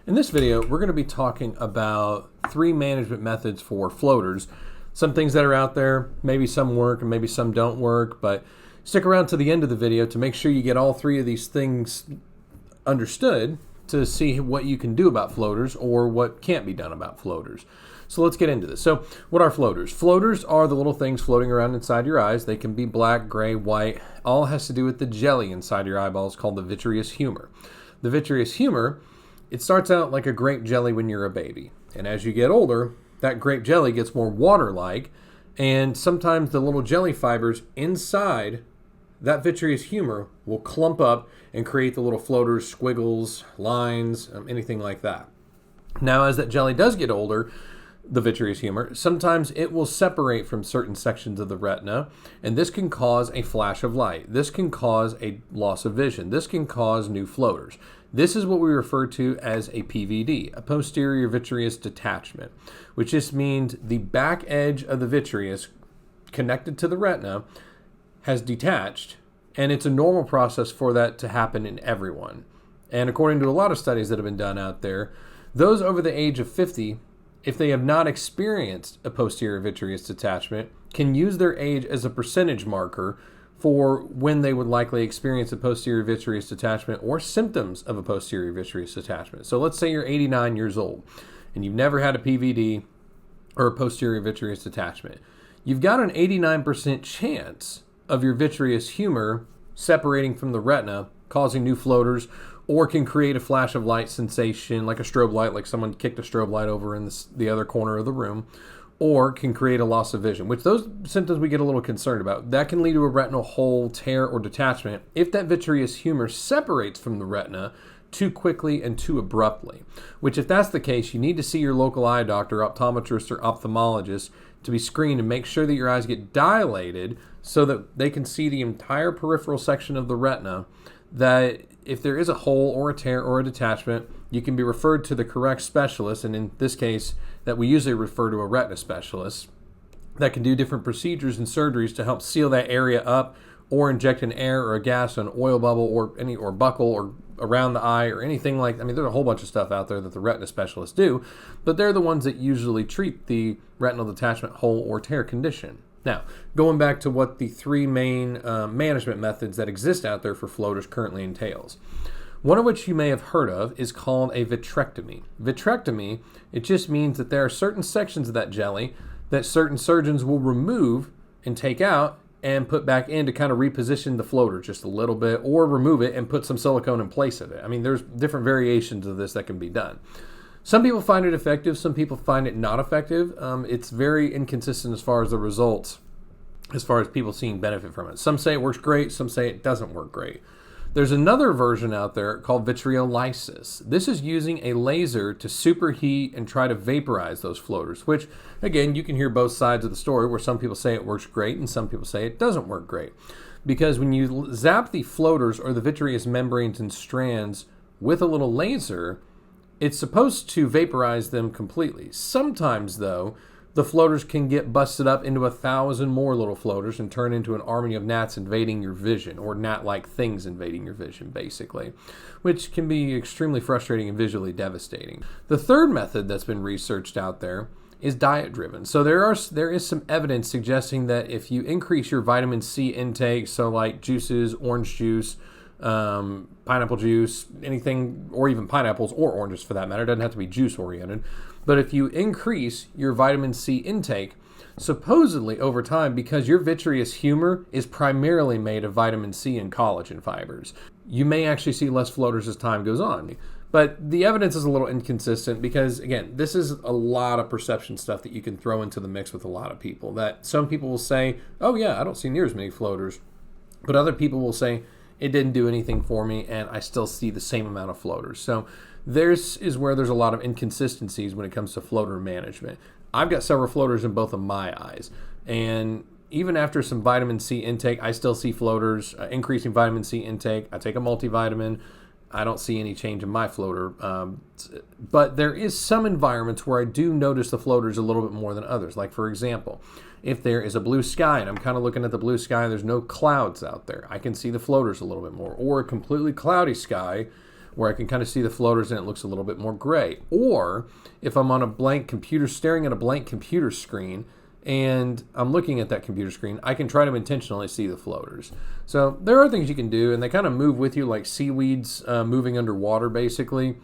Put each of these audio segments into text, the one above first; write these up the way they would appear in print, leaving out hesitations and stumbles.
In this video, we're going to be talking about 3 management methods for floaters. Some things that are out there, maybe some work and maybe some don't work, but stick around to the end of the video to make sure you get all 3 of these things understood to see what you can do about floaters or what can't be done about floaters. So let's get into this. So what are floaters? Floaters are the little things floating around inside your eyes. They can be black, gray, white. All has to do with the jelly inside your eyeballs called the vitreous humor. The vitreous humor, it starts out like a grape jelly when you're a baby. And as you get older, that grape jelly gets more water-like, and sometimes the little jelly fibers inside that vitreous humor will clump up and create the little floaters, squiggles, lines, anything like that. Now, as that jelly does get older, the vitreous humor, sometimes it will separate from certain sections of the retina, and this can cause a flash of light. This can cause a loss of vision. This can cause new floaters. This is what we refer to as a PVD, a posterior vitreous detachment, which just means the back edge of the vitreous connected to the retina has detached, and it's a normal process for that to happen in everyone. And according to a lot of studies that have been done out there, those over the age of 50, if they have not experienced a posterior vitreous detachment, can use their age as a percentage marker for when they would likely experience a posterior vitreous detachment or symptoms of a posterior vitreous detachment. So let's say you're 89 years old and you've never had a PVD or a posterior vitreous detachment. You've got an 89% chance of your vitreous humor separating from the retina, causing new floaters, or can create a flash of light sensation like a strobe light, like someone kicked a strobe light over in the other corner of the room, or can create a loss of vision, which those symptoms we get a little concerned about. That can lead to a retinal hole, tear, or detachment if that vitreous humor separates from the retina too quickly and too abruptly, which if that's the case, you need to see your local eye doctor, optometrist, or ophthalmologist to be screened and make sure that your eyes get dilated so that they can see the entire peripheral section of the retina, that if there is a hole or a tear or a detachment, you can be referred to the correct specialist, and in this case, that we usually refer to a retina specialist, that can do different procedures and surgeries to help seal that area up or inject an air or a gas or an oil bubble or buckle or around the eye or anything like that. I mean, there's a whole bunch of stuff out there that the retina specialists do, but they're the ones that usually treat the retinal detachment, hole, or tear condition. Now, going back to what the 3 main management methods that exist out there for floaters currently entails. One of which you may have heard of is called a vitrectomy. Vitrectomy, it just means that there are certain sections of that jelly that certain surgeons will remove and take out and put back in to kind of reposition the floater just a little bit, or remove it and put some silicone in place of it. I mean, there's different variations of this that can be done. Some people find it effective, some people find it not effective. It's very inconsistent as far as the results, as far as people seeing benefit from it. Some say it works great, some say it doesn't work great. There's another version out there called vitreolysis. This is using a laser to superheat and try to vaporize those floaters, which, again, you can hear both sides of the story, where some people say it works great and some people say it doesn't work great. Because when you zap the floaters or the vitreous membranes and strands with a little laser, it's supposed to vaporize them completely. Sometimes, though, the floaters can get busted up into 1,000 more little floaters and turn into an army of gnats invading your vision, or gnat-like things invading your vision, basically, which can be extremely frustrating and visually devastating. The third method that's been researched out there is diet-driven. So there is some evidence suggesting that if you increase your vitamin C intake, so like juices, orange juice, pineapple juice, anything, or even pineapples or oranges for that matter. It doesn't have to be juice oriented. But if you increase your vitamin C intake, supposedly over time, because your vitreous humor is primarily made of vitamin C and collagen fibers, you may actually see less floaters as time goes on. But the evidence is a little inconsistent because, again, this is a lot of perception stuff that you can throw into the mix with a lot of people. That some people will say, oh yeah, I don't see near as many floaters. But other people will say, it didn't do anything for me, and I still see the same amount of floaters. So this is where there's a lot of inconsistencies when it comes to floater management. I've got several floaters in both of my eyes, and even after some vitamin C intake, I still see floaters, increasing vitamin C intake. I take a multivitamin. I don't see any change in my floater. But there is some environments where I do notice the floaters a little bit more than others. Like, for example, if there is a blue sky and I'm kind of looking at the blue sky and there's no clouds out there, I can see the floaters a little bit more. Or a completely cloudy sky where I can kind of see the floaters and it looks a little bit more gray. Or if I'm on a blank computer, staring at a blank computer screen, and I'm looking at that computer screen, I can try to intentionally see the floaters. So there are things you can do, and they kind of move with you like seaweeds moving underwater, basically,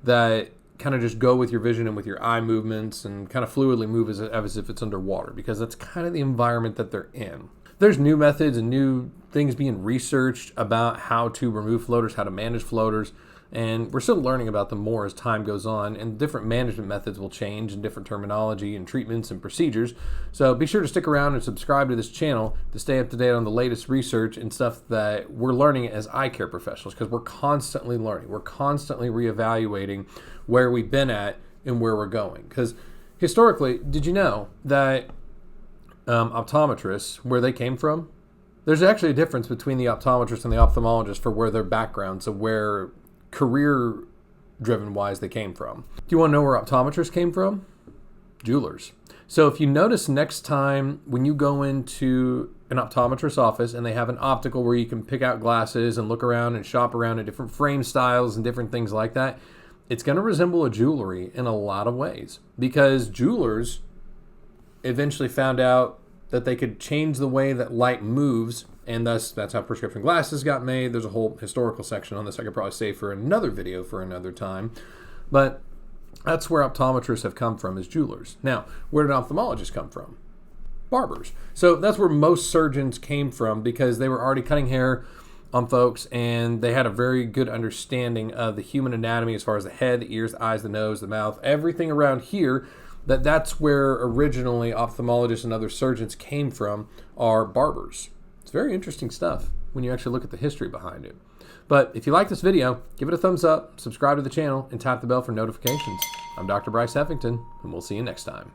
that kind of just go with your vision and with your eye movements and kind of fluidly move as if it's underwater, because that's kind of the environment that they're in. There's new methods and new things being researched about how to remove floaters, how to manage floaters, and we're still learning about them more as time goes on, and different management methods will change and different terminology and treatments and procedures. So be sure to stick around and subscribe to this channel to stay up to date on the latest research and stuff that we're learning as eye care professionals, because we're constantly learning. We're constantly reevaluating where we've been at and where we're going. Because historically, did you know that optometrists, where they came from, there's actually a difference between the optometrist and the ophthalmologist for where their backgrounds, so where career driven wise they came from. Do you want to know where optometrists came from? Jewelers. So if you notice next time when you go into an optometrist's office and they have an optical where you can pick out glasses and look around and shop around at different frame styles and different things like that, it's going to resemble a jewelry in a lot of ways, because jewelers eventually found out that they could change the way that light moves, and thus that's how prescription glasses got made. There's a whole historical section on this I could probably save for another video for another time. But that's where optometrists have come from, as jewelers. Now, where did ophthalmologists come from? Barbers. So that's where most surgeons came from, because they were already cutting hair on folks, and they had a very good understanding of the human anatomy as far as the head, the ears, the eyes, the nose, the mouth, everything around here. That's where originally ophthalmologists and other surgeons came from, are barbers. It's very interesting stuff when you actually look at the history behind it. But if you like this video, give it a thumbs up, subscribe to the channel, and tap the bell for notifications. I'm Dr. Bryce Heffington, and we'll see you next time.